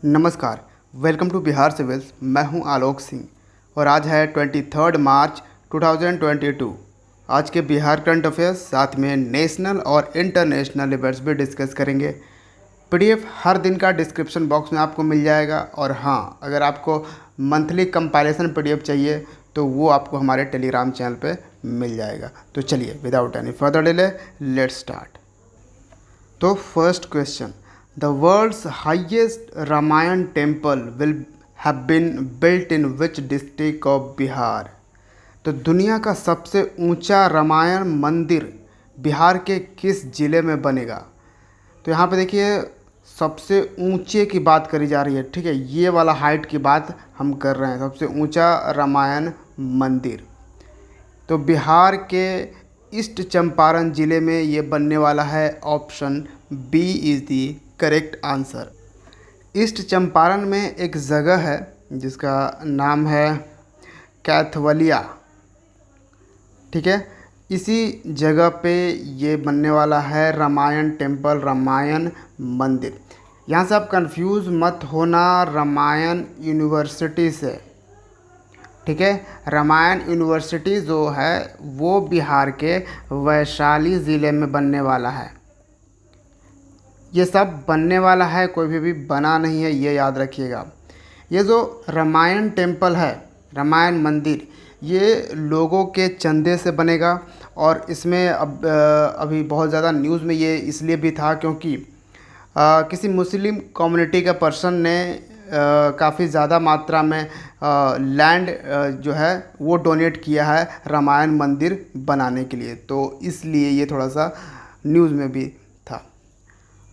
नमस्कार, welcome to Bihar civils. मैं हूं आलोक सिंह और आज है 23 मार्च 2022। आज के बिहार करंट अफेयर्स साथ में नेशनल और इंटरनेशनल इवेंट्स भी डिस्कस करेंगे। पीडीएफ हर दिन का डिस्क्रिप्शन बॉक्स में आपको मिल जाएगा और हाँ, अगर आपको मंथली कंपाइलेशन पीडीएफ चाहिए तो वो आपको हमारे टेलीग्राम चैनल पे मिल जाएगा। तो चलिए without any further delay let's start. तो first question, the world's highest Ramayana temple will have been built in which district of Bihar. तो दुनिया का सबसे ऊंचा रामायण मंदिर बिहार के किस ज़िले में बनेगा। तो यहाँ पे देखिए सबसे ऊंचे की बात करी जा रही है, ठीक है, ये वाला हाइट की बात हम कर रहे हैं, सबसे ऊंचा रामायण मंदिर। तो बिहार के ईस्ट चंपारण ज़िले में ये बनने वाला है। Option B is the correct answer. East Champaran में एक जगह है जिसका नाम है कैथवलिया, ठीक है, इसी जगह पे ये बनने वाला है रामायण टेम्पल, रामायण मंदिर। यहाँ से आप कंफ्यूज मत होना रामायण यूनिवर्सिटी से, ठीक है। रामायण यूनिवर्सिटी जो है वो बिहार के वैशाली ज़िले में बनने वाला है। ये सब बनने वाला है, कोई भी बना नहीं है, ये याद रखिएगा। ये जो रामायण टेम्पल है, रामायण मंदिर, ये लोगों के चंदे से बनेगा और इसमें अभी बहुत ज़्यादा न्यूज़ में ये इसलिए भी था क्योंकि किसी मुस्लिम कम्युनिटी का पर्सन ने काफ़ी ज़्यादा मात्रा में लैंड जो है वो डोनेट किया है रामायण मंदिर बनाने के लिए, तो इसलिए ये थोड़ा सा न्यूज़ में भी था।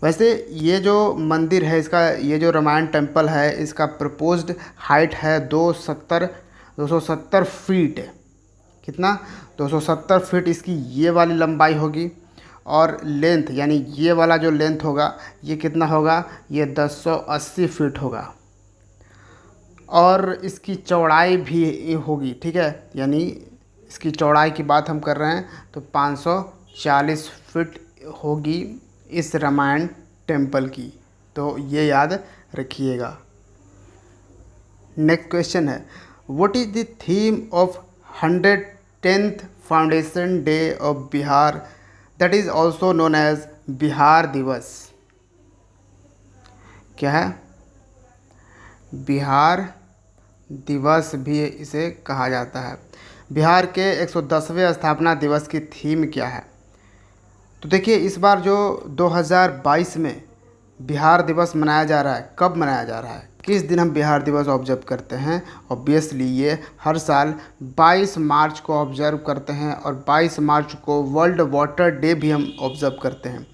वैसे ये जो मंदिर है इसका, ये जो रामायण टेम्पल है, इसका प्रपोज्ड हाइट है 270 फीट। कितना? 270 फीट इसकी ये वाली लंबाई होगी और लेंथ यानी ये वाला जो लेंथ होगा ये कितना होगा, ये 1080 फीट होगा और इसकी चौड़ाई भी होगी, ठीक है, यानी इसकी चौड़ाई की बात हम कर रहे हैं तो 540 फीट होगी इस रामायण टेम्पल की, तो ये याद रखिएगा। नेक्स्ट क्वेश्चन है, what is the theme of 110th foundation day of Bihar that is also known as Bihar Diwas. क्या है? बिहार दिवस भी इसे कहा जाता है। बिहार के 110वें स्थापना दिवस की थीम क्या है? तो देखिए इस बार जो 2022 में बिहार दिवस मनाया जा रहा है, कब मनाया जा रहा है, किस दिन हम बिहार दिवस ऑब्जर्व करते हैं? ऑब्वियसली ये हर साल 22 मार्च को ऑब्जर्व करते हैं और 22 मार्च को वर्ल्ड वाटर डे भी हम ऑब्जर्व करते हैं।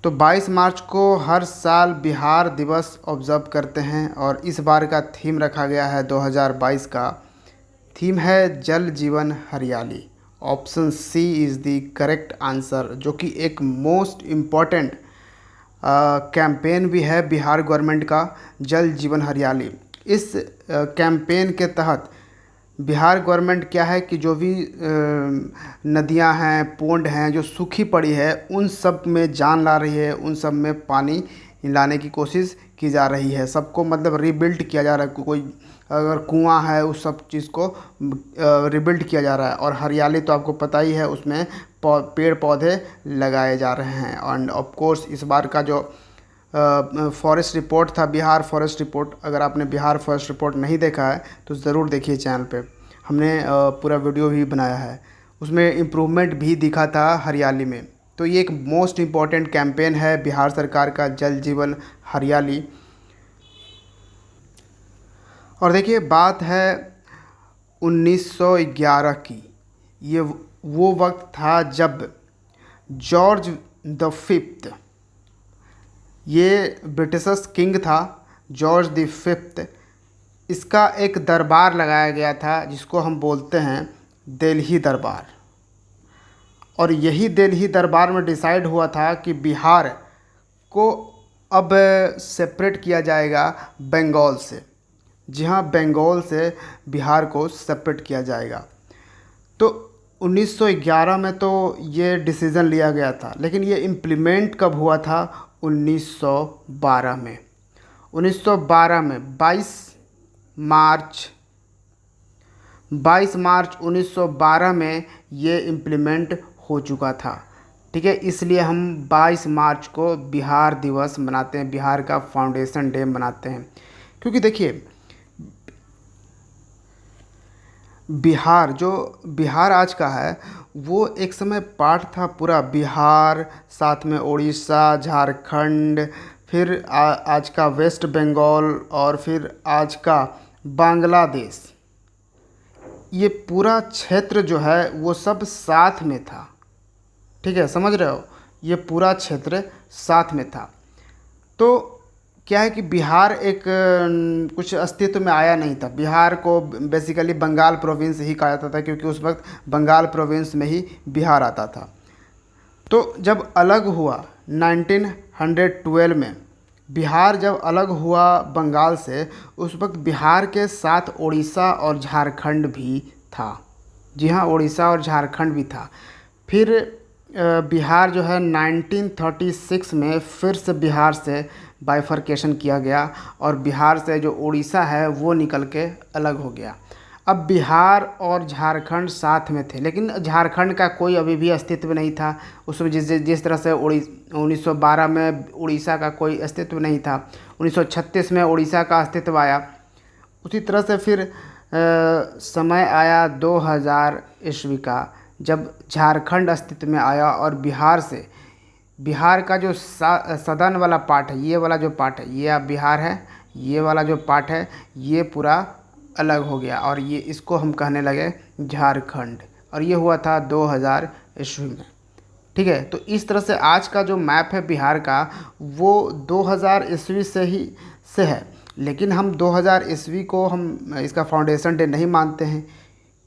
तो 22 मार्च को हर साल बिहार दिवस ऑब्जर्व करते हैं और इस बार का थीम रखा गया है 2022 का थीम है Jal Jeevan Hariyali. Option C is the correct answer, जो कि एक मोस्ट इम्पॉर्टेंट कैंपेन भी है बिहार गवर्नमेंट का, जल जीवन हरियाली। इस कैंपेन के तहत बिहार गवर्नमेंट क्या है कि जो भी नदियां हैं, पोंड हैं जो सूखी पड़ी है, उन सब में जान ला रही है, उन सब में पानी लाने की कोशिश की जा रही है। सबको मतलब रिबिल्ड किया जा रहा है, कोई अगर कुआं है उस सब चीज़ को रिबिल्ड किया जा रहा है। और हरियाली तो आपको पता ही है, उसमें पेड़ पौधे लगाए जा रहे हैं। एंड ऑफ कोर्स इस बार का जो फॉरेस्ट रिपोर्ट था, बिहार फॉरेस्ट रिपोर्ट, अगर आपने बिहार फॉरेस्ट रिपोर्ट नहीं देखा है तो ज़रूर देखिए चैनल पे, हमने पूरा वीडियो भी बनाया है, उसमें इम्प्रूवमेंट भी दिखा था हरियाली में। तो ये एक मोस्ट इम्पॉर्टेंट कैंपेन है बिहार सरकार का, जल जीवन हरियाली। और देखिए बात है 1911 की। ये वो वक्त था जब जॉर्ज द फिफ्थ, ये ब्रिटिशर्स किंग था जॉर्ज द फिफ्थ, इसका एक दरबार लगाया गया था जिसको हम बोलते हैं दिल्ली दरबार। और यही दिल्ली दरबार में डिसाइड हुआ था कि बिहार को अब सेपरेट किया जाएगा बंगाल से। जी हाँ, बंगाल से बिहार को सेपरेट किया जाएगा। तो 1911 में तो ये डिसीज़न लिया गया था, लेकिन ये इम्प्लीमेंट कब हुआ था? 1912 में। 1912 में 22 मार्च 1912 में ये इम्प्लीमेंट हो चुका था। ठीक है, इसलिए हम 22 मार्च को बिहार दिवस मनाते हैं, बिहार का फाउंडेशन डे मनाते हैं। क्योंकि देखिए, बिहार आज का है, वो एक समय पार्ट था पूरा बिहार, साथ में उड़ीसा, झारखंड, फिर आज का वेस्ट बंगाल और फिर आज का बांग्लादेश। ये पूरा क्षेत्र जो है वो सब साथ में था। ठीक है, समझ रहे हो, ये पूरा क्षेत्र साथ में था। तो क्या है कि बिहार एक कुछ अस्तित्व में आया नहीं था। बिहार को बेसिकली बंगाल प्रोविंस ही कहा जाता था, क्योंकि उस वक्त बंगाल प्रोविंस में ही बिहार आता था। तो जब अलग हुआ 1912 में, बिहार जब अलग हुआ बंगाल से, उस वक्त बिहार के साथ उड़ीसा और झारखंड भी था। जी हाँ, उड़ीसा और झारखंड भी था। फिर बिहार जो है 1936 में फिर से बिहार से बाइफरकेशन किया गया और बिहार से जो उड़ीसा है वो निकल के अलग हो गया। अब बिहार और झारखंड साथ में थे, लेकिन झारखंड का कोई अभी भी अस्तित्व नहीं था। उसमें जिस तरह से 1912 में उड़ीसा का कोई अस्तित्व नहीं था, 1936 में उड़ीसा का अस्तित्व आया। उसी तरह से फिर समय आया 2000 ईस्वी का, जब झारखंड अस्तित्व में आया और बिहार का जो सदर्न वाला पार्ट है, ये वाला जो पार्ट है, ये अब बिहार है, ये वाला जो पार्ट है ये पूरा अलग हो गया और ये इसको हम कहने लगे झारखंड। और ये हुआ था 2000 ईस्वी में। ठीक है, तो इस तरह से आज का जो मैप है बिहार का, वो 2000 ईस्वी से है। लेकिन हम 2000 ईस्वी को हम इसका फाउंडेशन डे नहीं मानते हैं,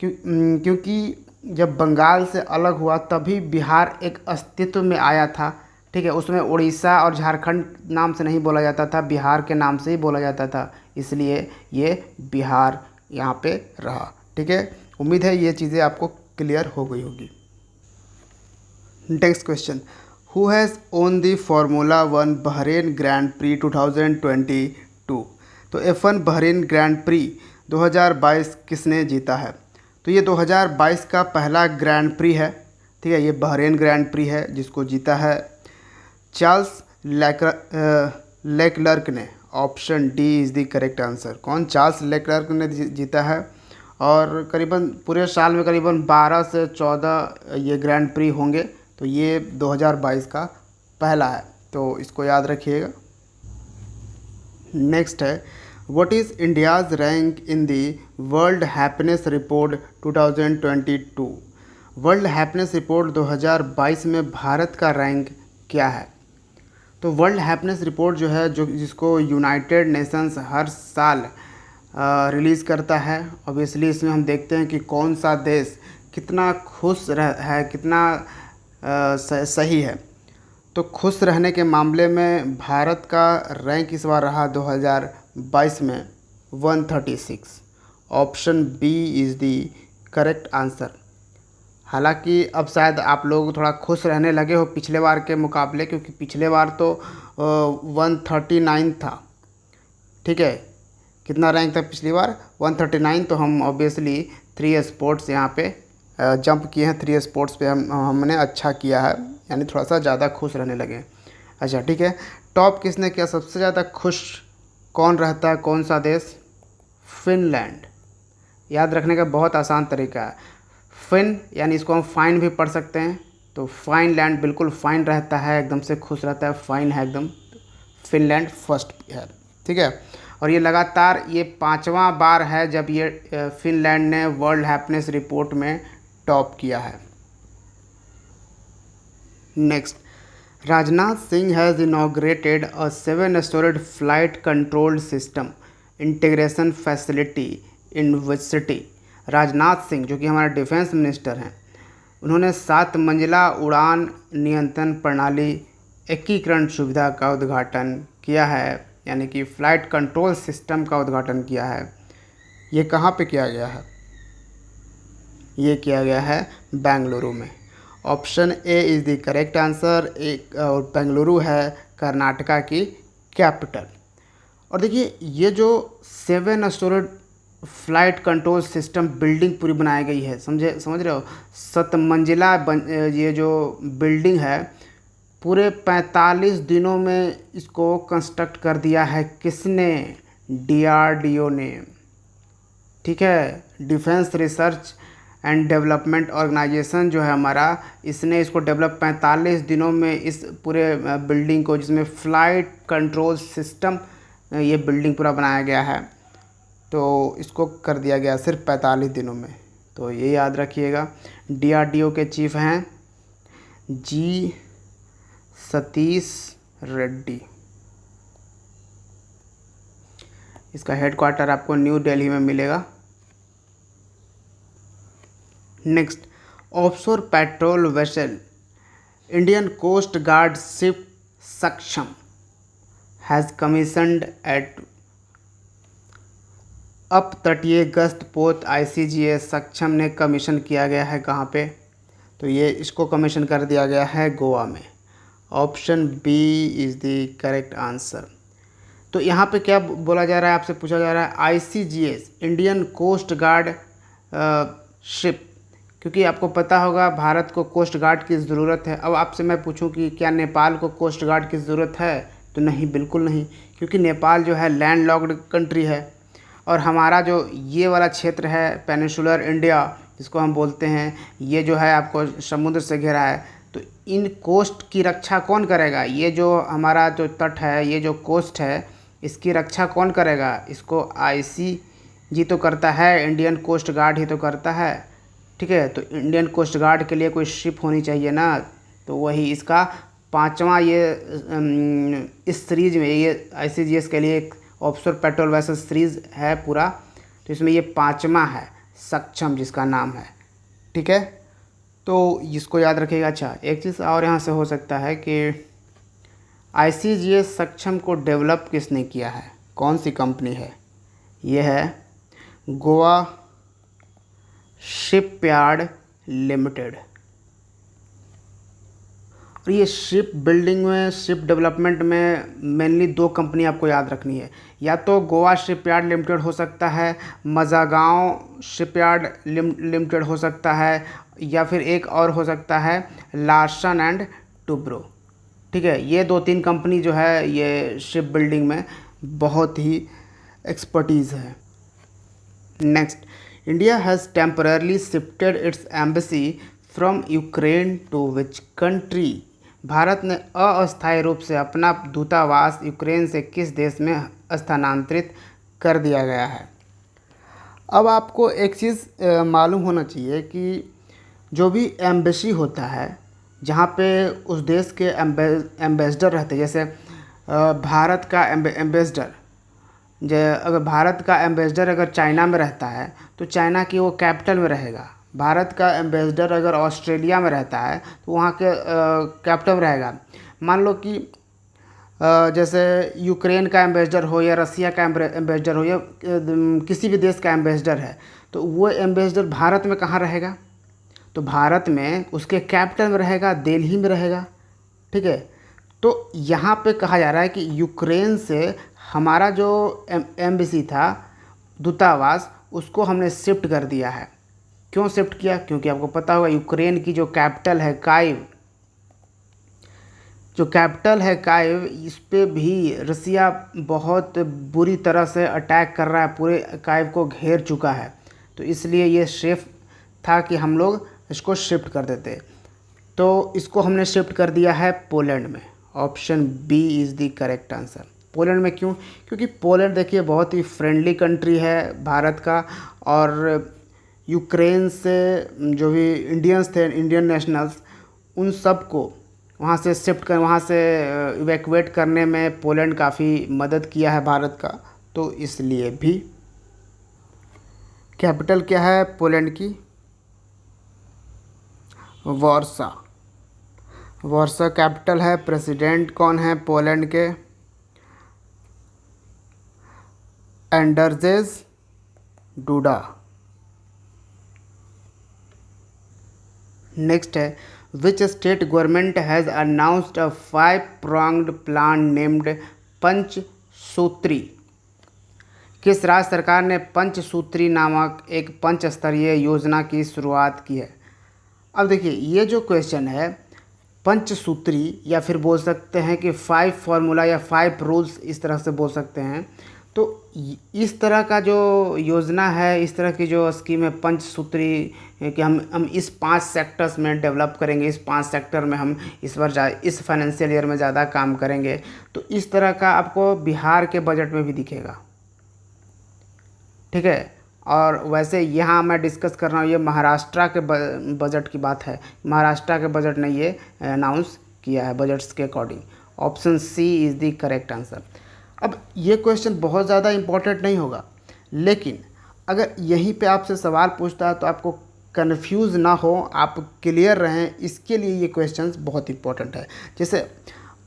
क्योंकि जब बंगाल से अलग हुआ तभी बिहार एक अस्तित्व में आया था। ठीक है, उसमें उड़ीसा और झारखंड नाम से नहीं बोला जाता था, बिहार के नाम से ही बोला जाता था, इसलिए ये बिहार यहाँ पे रहा। ठीक है, उम्मीद है ये चीज़ें आपको क्लियर हो गई होगी। Next question, who has own the formula 1 Bahrain grand pre 2022? तो F1 बहरेन ग्रैंड प्री 2022 किसने जीता है? तो ये 2022 का पहला ग्रैंड प्री है। ठीक है, ये बहरेन ग्रैंड प्री है जिसको जीता है चार्ल्स लेक्लर्क ने। Option D is the correct answer. कौन? चार्ल्स लेक्लर्क ने जीता है। और करीबन पूरे साल में करीबन 12 से 14 ये ग्रैंड प्री होंगे, तो ये 2022 का पहला है, तो इसको याद रखिएगा। नेक्स्ट है, what is India's rank in the world happiness report 2022? World happiness report 2022 में भारत का रैंक क्या है? तो वर्ल्ड हैप्पीनेस रिपोर्ट जो है, जिसको यूनाइटेड नेशंस हर साल रिलीज़ करता है। ऑब्वियसली इसमें हम देखते हैं कि कौन सा देश कितना खुश है, कितना सही है। तो खुश रहने के मामले में भारत का रैंक इस बार रहा 2022 में 136। Option B is the correct answer. हालांकि अब शायद आप लोग थोड़ा खुश रहने लगे हो पिछले बार के मुकाबले, क्योंकि पिछले बार तो 139 था। ठीक है, कितना रैंक था पिछली बार? 139। तो हम ऑब्वियसली 3 स्पोर्ट्स यहाँ पे जंप किए हैं, 3 स्पोर्ट्स पे हमने अच्छा किया है, यानी थोड़ा सा ज़्यादा खुश रहने लगे। अच्छा ठीक है, टॉप किसने किया? सबसे ज़्यादा खुश कौन रहता है, कौन सा देश? फिनलैंड। याद रखने का बहुत आसान तरीका है, फिन यानी इसको हम फाइन भी पढ़ सकते हैं। तो फाइनलैंड बिल्कुल फाइन रहता है, एकदम से खुश रहता है, फाइन है एकदम। फिनलैंड फर्स्ट है। ठीक है, और ये लगातार ये 5वां बार है जब ये फिनलैंड ने वर्ल्ड हैप्पीनेस रिपोर्ट में टॉप किया है। Next, Rajnath Singh has inaugurated a 7-storied flight controlled system integration facility in which city? Rajnath Singh जो कि हमारे डिफेंस मिनिस्टर हैं, उन्होंने 7 मंजिला उड़ान नियंत्रण प्रणाली एकीकरण सुविधा का उद्घाटन किया है, यानी कि फ़्लाइट कंट्रोल सिस्टम का उद्घाटन किया है। ये कहाँ पे किया गया है? ये किया गया है बेंगलुरु में। Option A is the correct answer. एक और बेंगलुरु है कर्नाटका की कैपिटल। और देखिए ये जो 7 storage flight control system building पूरी बनाई गई है, समझ रहे हो, 7 मंजिला ये जो बिल्डिंग है पूरे 45 दिनों में इसको कंस्ट्रक्ट कर दिया है। किसने? डीआरडीओ ने। ठीक है, defence research and development organisation जो है हमारा, इसने इसको डेवलप 45 दिनों में इस पूरे बिल्डिंग को, जिसमें फ़्लाइट कंट्रोल सिस्टम ये बिल्डिंग पूरा बनाया गया है, तो इसको कर दिया गया सिर्फ 45 दिनों में। तो ये याद रखिएगा। डीआरडीओ के चीफ हैं जी सतीश रेड्डी। इसका हेडक्वार्टर आपको न्यू दिल्ली में मिलेगा। Next, offshore patrol vessel Indian coast guard ship Saksham has commissioned at up तटीय गश्त पोत आईसीजीएस सक्षम ने कमीशन किया गया है कहाँ पे? तो ये इसको कमीशन कर दिया गया है गोवा में। Option B is the correct answer. तो यहाँ पे क्या बोला जा रहा है, आपसे पूछा जा रहा है ICGS Indian coast guard ship, क्योंकि आपको पता होगा भारत को कोस्ट गार्ड की ज़रूरत है। अब आपसे मैं पूछूं कि क्या नेपाल को कोस्ट गार्ड की ज़रूरत है? तो नहीं, बिल्कुल नहीं, क्योंकि नेपाल जो है लैंड लॉक्ड कंट्री है और हमारा जो ये वाला क्षेत्र है पेनिनसुलर इंडिया जिसको हम बोलते हैं, ये जो है आपको समुद्र से घिरा है। तो इन कोस्ट की रक्षा कौन करेगा? ये जो हमारा जो तट है, ये जो कोस्ट है, इसकी रक्षा कौन करेगा? इसको आईसीजी तो करता है, इंडियन कोस्ट गार्ड ही तो करता है। ठीक है, तो इंडियन कोस्ट गार्ड के लिए कोई शिप होनी चाहिए ना, तो वही इसका 5वां ये इस सीरीज़ में ये आईसीजीएस के लिए एक ऑफशोर पेट्रोल वेसल सीरीज़ है पूरा, तो इसमें ये 5वां है सक्षम जिसका नाम है। ठीक है, तो इसको याद रखिएगा। अच्छा, एक चीज़ और यहाँ से हो सकता है कि आईसीजीएस सक्षम को डेवलप किसने किया है, कौन सी कंपनी है? ये है गोवा शिपयार्ड लिमिटेड। और ये शिप बिल्डिंग में, शिप डेवलपमेंट में मेनली 2 कंपनी आपको याद रखनी है, या तो गोवा शिपयार्ड लिमिटेड हो सकता है, मज़ागांव शिपयार्ड लिमिटेड हो सकता है, या फिर एक और हो सकता है लार्सन एंड टुब्रो। ठीक है, ये 2-3 कंपनी जो है ये शिप बिल्डिंग में बहुत ही एक्सपर्टीज़ है। Next, India has temporarily shifted its embassy from Ukraine to which country? Bharat ने अस्थायी रूप से अपना दूतावास यूक्रेन से किस देश में स्थानांतरित कर दिया गया है? अब आपको एक चीज़ मालूम होना चाहिए कि जो भी एम्बेसी होता है, जहाँ पे उस देश के एम्बेसडर रहते हैं, जैसे भारत का एम्बेसडर, अगर भारत का एम्बेसडर अगर चाइना में रहता है तो चाइना की वो कैपिटल में रहेगा। भारत का एम्बेसडर अगर ऑस्ट्रेलिया में रहता है तो वहाँ के कैपिटल में रहेगा। मान लो कि जैसे यूक्रेन का एम्बेसडर हो या रसिया का एम्बेसडर हो या किसी भी देश का एम्बेसडर है, तो वो एम्बेसडर भारत में कहाँ रहेगा? तो भारत में उसके कैपिटल में रहेगा, दिल्ली में रहेगा। ठीक है, तो यहाँ पे कहा जा रहा है कि यूक्रेन से हमारा जो एम्बेसी था, दूतावास, उसको हमने शिफ्ट कर दिया है। क्यों शिफ्ट किया? क्योंकि आपको पता होगा यूक्रेन की जो कैपिटल है काइव, इस पे भी रसिया बहुत बुरी तरह से अटैक कर रहा है, पूरे काइव को घेर चुका है। तो इसलिए ये सेफ था कि हम लोग इसको शिफ्ट कर देते। तो इसको हमने शिफ्ट कर दिया है पोलैंड में। Option B is the correct answer. Poland में क्यों? क्योंकि पोलैंड देखिए बहुत ही फ्रेंडली कंट्री है भारत का, और यूक्रेन से जो भी इंडियंस थे, इंडियन नेशनल्स, उन सब को वहाँ से शिफ्ट कर, वहाँ से इवैक्यूएट करने में पोलैंड काफ़ी मदद किया है भारत का। तो इसलिए भी। कैपिटल क्या है पोलैंड की? वार्सा। वार्सा कैपिटल है। प्रेसिडेंट कौन है पोलैंड के? Andrzej Duda. नेक्स्ट है, which state government has announced a 5-pronged plan named Panch Panchsutri. किस राज्य सरकार ने पंचसूत्री नामक एक पंचस्तरीय योजना की शुरुआत की है? अब देखिए, ये जो क्वेश्चन है पंचसूत्री, या फिर बोल सकते हैं कि 5 फार्मूला या 5 रूल्स, इस तरह से बोल सकते हैं। तो इस तरह का जो योजना है, इस तरह की जो स्कीम है पंचसूत्री, कि हम इस 5 सेक्टर्स में डेवलप करेंगे, इस 5 सेक्टर में हम इस फाइनेंशियल ईयर में ज़्यादा काम करेंगे। तो इस तरह का आपको बिहार के बजट में भी दिखेगा, ठीक है। और वैसे यहाँ मैं डिस्कस कर रहा हूँ, ये महाराष्ट्र के बजट की बात है। महाराष्ट्र के बजट ने ये अनाउंस किया है बजट्स के according. Option C is the correct answer. अब ये क्वेश्चन बहुत ज़्यादा इम्पोर्टेंट नहीं होगा, लेकिन अगर यहीं पे आपसे सवाल पूछता है तो आपको कन्फ्यूज़ ना हो, आप क्लियर रहें, इसके लिए ये क्वेश्चंस बहुत इंपॉर्टेंट है। जैसे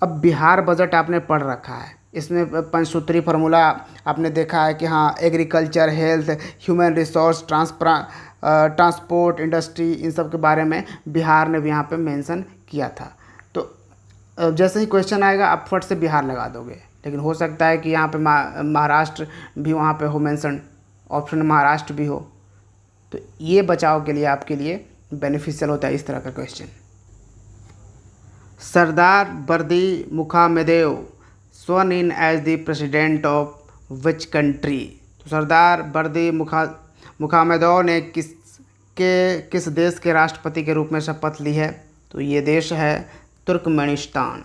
अब बिहार बजट आपने पढ़ रखा है, इसमें पंचसूत्री फार्मूला आपने देखा है कि हाँ, agriculture, health, human resource, transport, industry, इन सब के बारे में बिहार ने भी यहाँ पे मेंशन किया था। तो जैसे ही क्वेश्चन आएगा आप फट से बिहार लगा दोगे, लेकिन हो सकता है कि यहाँ पे महाराष्ट्र भी वहाँ पे हो मेंशन, ऑप्शन महाराष्ट्र भी हो। तो ये बचाव के लिए आपके लिए बेनिफिशियल होता है इस तरह का question. Serdar Berdimuhamedov sworn in as the president of which country? तो सरदार बर्दी मुखामेदव ने किस देश के राष्ट्रपति के रूप में शपथ ली है? तो ये देश है Turkmenistan.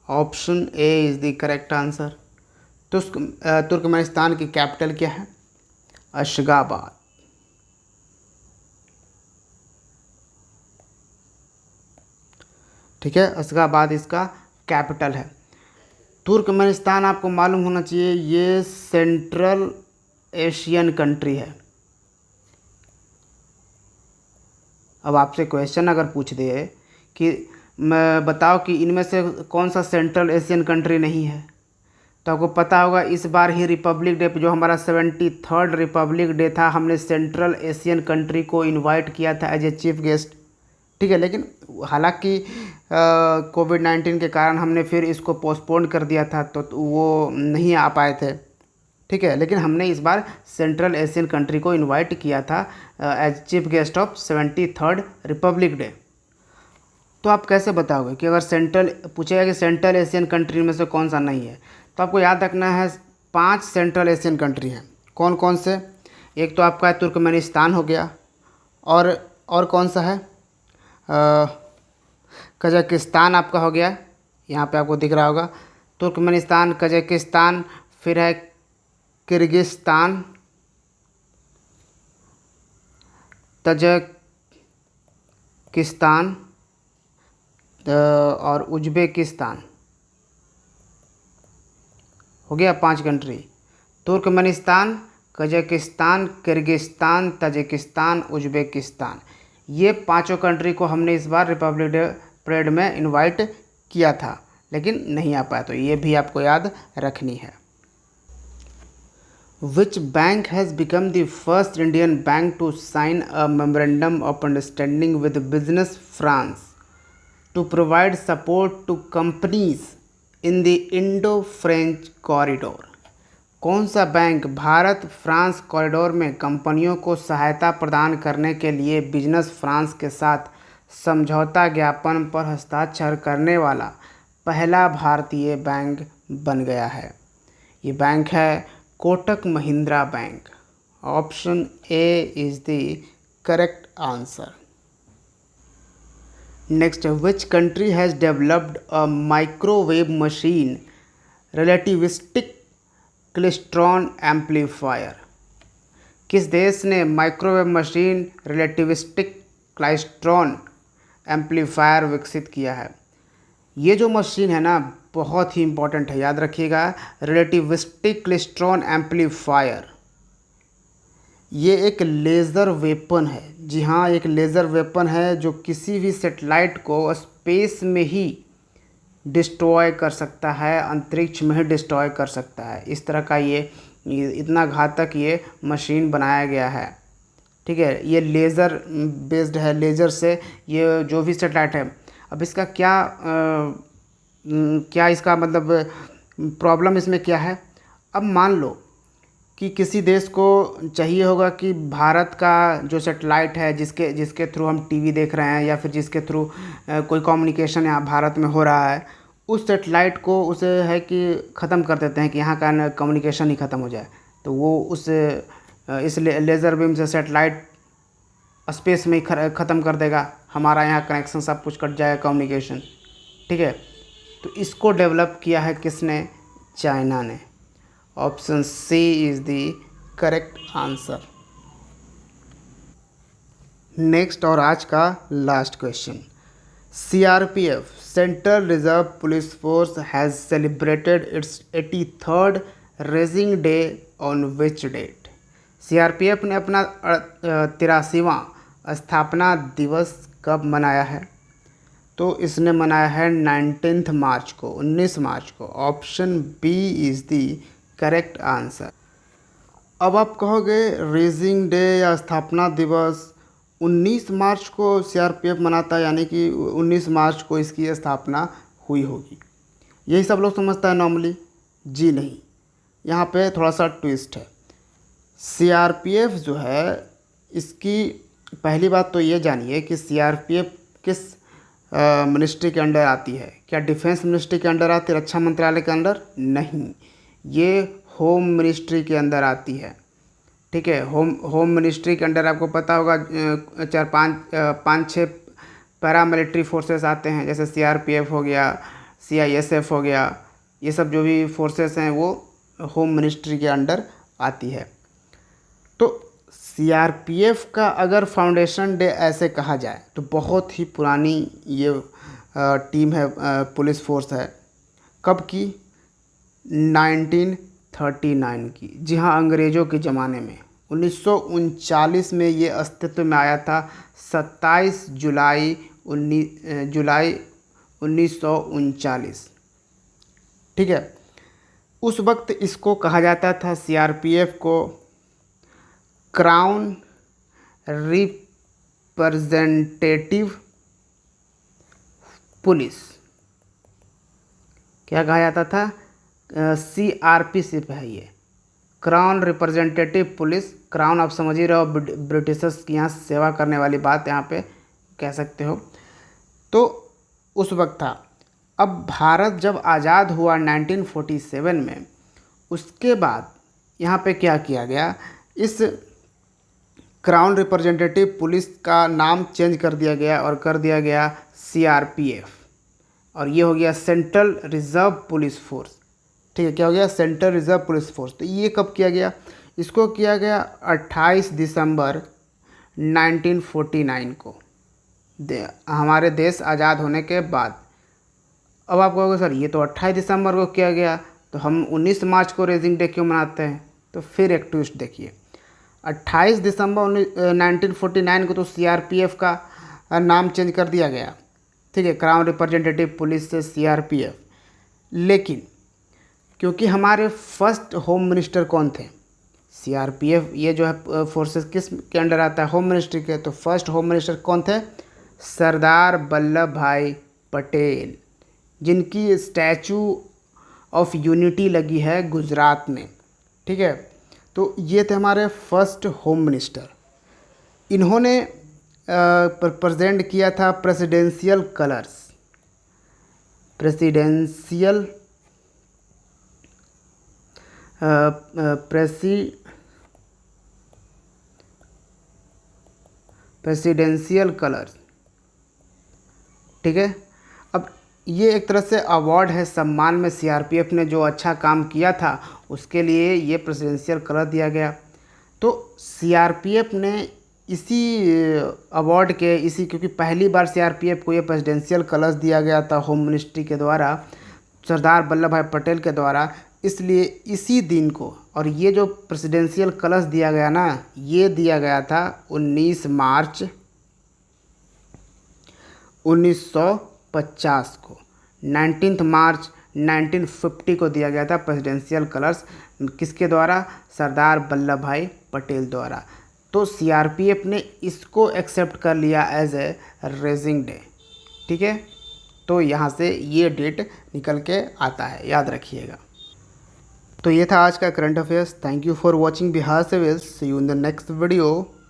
Option A is the correct answer. Turkmenistan की कैपिटल क्या है? अशगाबाद। ठीक है, अशगाबाद इसका कैपिटल है। तुर्कमेनिस्तान आपको मालूम होना चाहिए, ये सेंट्रल एशियन कंट्री है। अब आपसे क्वेश्चन अगर पूछ दे कि मैं बताओ कि इनमें से कौन सा सेंट्रल एशियन कंट्री नहीं है, तो आपको पता होगा इस बार ही रिपब्लिक डे पे, जो हमारा 73rd रिपब्लिक डे था, हमने सेंट्रल एशियन कंट्री को इनवाइट किया था एज ए चीफ गेस्ट, ठीक है। लेकिन हालांकि कोविड-19 के कारण हमने फिर इसको पोस्टपोन कर दिया था, तो वो नहीं आ पाए थे, ठीक है। लेकिन हमने इस बार सेंट्रल एशियन कंट्री को इनवाइट किया था as chief guest of 73rd republic day. तो आप कैसे बताओगे कि अगर पूछेगा कि सेंट्रल एशियन कंट्री में से कौन सा नहीं है, तो आपको याद रखना है 5 सेंट्रल एशियन कंट्री हैं। कौन कौन से? एक तो आपका तुर्कमेनिस्तान हो गया, और कौन सा है? कजाकिस्तान आपका हो गया, यहाँ पे आपको दिख रहा होगा तुर्कमेनिस्तान, कजाकिस्तान, फिर है किर्गिस्तान, तजाकिस्तान और उज्बेकिस्तान। हो गया 5 country, Turkmenistan, Kazakhstan, Kyrgyzstan, Tajikistan, Uzbekistan. ये 5 कंट्री को हमने इस बार रिपब्लिक डे परेड में इनवाइट किया था, लेकिन नहीं आ पाया, तो ये भी आपको याद रखनी है। Which bank has become the first Indian bank to sign a memorandum of understanding with Business France to provide support to companies in the Indo-French corridor? कौन सा बैंक भारत फ्रांस कॉरिडोर में कंपनियों को सहायता प्रदान करने के लिए बिजनेस फ्रांस के साथ समझौता ज्ञापन पर हस्ताक्षर करने वाला पहला भारतीय बैंक बन गया है? ये बैंक है Kotak Mahindra bank. Option A is the correct answer. Next, which country has developed a microwave machine relativistic klystron amplifier? किस देश ने microwave machine relativistic klystron amplifier विकसित किया है? ये जो मशीन है ना, बहुत ही इम्पोर्टेंट है, याद रखिएगा। रिलेटिविस्टिक क्लेस्ट्रॉन एम्पलीफायर, ये एक लेज़र वेपन है। जी हाँ, एक लेज़र वेपन है जो किसी भी सेटेलाइट को स्पेस में ही डिस्ट्रॉय कर सकता है, अंतरिक्ष में ही डिस्ट्रॉय कर सकता है। इस तरह का ये इतना घातक ये मशीन बनाया गया है, ठीक है। ये लेज़र बेस्ड है, लेज़र से ये जो भी सेटेलाइट है। अब इसका क्या इसका मतलब प्रॉब्लम इसमें क्या है? अब मान लो कि किसी देश को चाहिए होगा कि भारत का जो सैटेलाइट है जिसके जिसके थ्रू हम टीवी देख रहे हैं या फिर जिसके थ्रू कोई कम्युनिकेशन यहाँ भारत में हो रहा है, उस सैटेलाइट को उसे है कि ख़त्म कर देते हैं कि यहाँ का कम्युनिकेशन ही ख़त्म हो जाए, तो वो उस इस लेज़र बीम से सैटेलाइट स्पेस में ही ख़त्म कर देगा, हमारा यहाँ कनेक्शन सब कुछ कट जाएगा, कम्युनिकेशन। ठीक है, तो इसको डेवलप किया है किसने? चाइना ने। Option C is the correct answer. Next और आज का last question, CRPF central reserve police force has celebrated its 83rd raising day on which date? CRPF ने अपना 83वां स्थापना दिवस कब मनाया है? तो इसने मनाया है 19 मार्च को, 19 मार्च को। Option B is the correct answer. अब आप कहोगे रेजिंग डे या स्थापना दिवस 19 मार्च को CRPF मनाता है, यानी कि 19 मार्च को इसकी स्थापना हुई होगी, यही सब लोग समझता है नॉर्मली। जी नहीं, यहाँ पे थोड़ा सा ट्विस्ट है। CRPF जो है, इसकी पहली बात तो ये जानिए कि CRPF किस मिनिस्ट्री के अंडर आती है। क्या डिफेंस मिनिस्ट्री के अंडर आती है, रक्षा मंत्रालय के अंदर? नहीं, ये होम मिनिस्ट्री के अंदर आती है। ठीक है, होम मिनिस्ट्री के अंडर आपको पता होगा 5-6 पैरामिलिट्री फोर्सेस आते हैं, जैसे CRPF हो गया, CISF हो गया, ये सब जो भी फोर्सेस हैं वो होम मिनिस्ट्री के अंडर आती है। तो CRPF का अगर फाउंडेशन डे ऐसे कहा जाए तो बहुत ही पुरानी ये टीम है, पुलिस फोर्स है। कब की? 1939 की। जी हाँ, अंग्रेज़ों के ज़माने में 1939 में ये अस्तित्व में आया था। 27 जुलाई 1939। ठीक है, उस वक्त इसको कहा जाता था CRPF को क्राउन रिप्रेजेंटेटिव पुलिस। क्या कहा जाता था? CRP सिर्फ है ये, क्राउन रिप्रेजेंटेटिव पुलिस। क्राउन आप समझ ही रहे हो, ब्रिटिशर्स की यहाँ सेवा करने वाली बात यहाँ पे कह सकते हो। तो उस वक्त था। अब भारत जब आज़ाद हुआ 1947 में, उसके बाद यहाँ पे क्या किया गया, इस क्राउन रिप्रेजेंटेटिव पुलिस का नाम चेंज कर दिया गया और कर दिया गया CRPF, और ये हो गया सेंट्रल रिज़र्व पुलिस फोर्स। ठीक है, क्या हो गया? Central reserve police force. तो ये कब किया गया? इसको किया गया 28 दिसंबर 1949 को, हमारे देश आज़ाद होने के बाद। अब आप कहोगे सर ये तो 28 दिसंबर को किया गया, तो हम 19 मार्च को रेजिंग डे क्यों मनाते हैं? तो फिर एक ट्विस्ट देखिए, 28 दिसंबर 1949 को तो CRPF का नाम चेंज कर दिया गया। ठीक है, क्राउन रिप्रेजेंटेटिव पुलिस से CRPF। लेकिन क्योंकि हमारे फर्स्ट होम मिनिस्टर कौन थे? CRPF ये जो है फोर्सेस किस के अंडर आता है? होम मिनिस्ट्री के। तो फर्स्ट होम मिनिस्टर कौन थे? सरदार वल्लभ भाई पटेल, जिनकी स्टैचू ऑफ यूनिटी लगी है गुजरात में। ठीक है, तो ये थे हमारे फर्स्ट होम मिनिस्टर। इन्होंने प्रेजेंट किया था प्रेसिडेंशियल कलर्स, प्रेसिडेंशियल कलर्स। ठीक है, अब ये एक तरह से अवार्ड है, सम्मान में CRPF ने जो अच्छा काम किया था उसके लिए ये प्रेसिडेंशियल कलर दिया गया। तो CRPF ने इसी अवार्ड के क्योंकि पहली बार CRPF को ये प्रेसिडेंशियल कलर्स दिया गया था होम मिनिस्ट्री के द्वारा, सरदार वल्लभ भाई पटेल के द्वारा, इसलिए इसी दिन को, और ये जो प्रेसिडेंशियल कलर्स दिया गया ना, ये दिया गया था 19 मार्च 1950 को। 19 मार्च 1950 को दिया गया था प्रेसिडेंशियल कलर्स, किसके द्वारा? सरदार वल्लभ भाई पटेल द्वारा। तो CRPF ने इसको एक्सेप्ट कर लिया एज ए रेजिंग डे। ठीक है, तो यहाँ से ये डेट निकल के आता है, याद रखिएगा। तो ये था आज का current affairs. Thank you for watching Bihar civils. See you in the next video.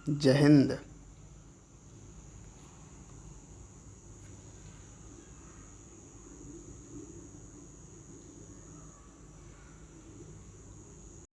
जय हिंद।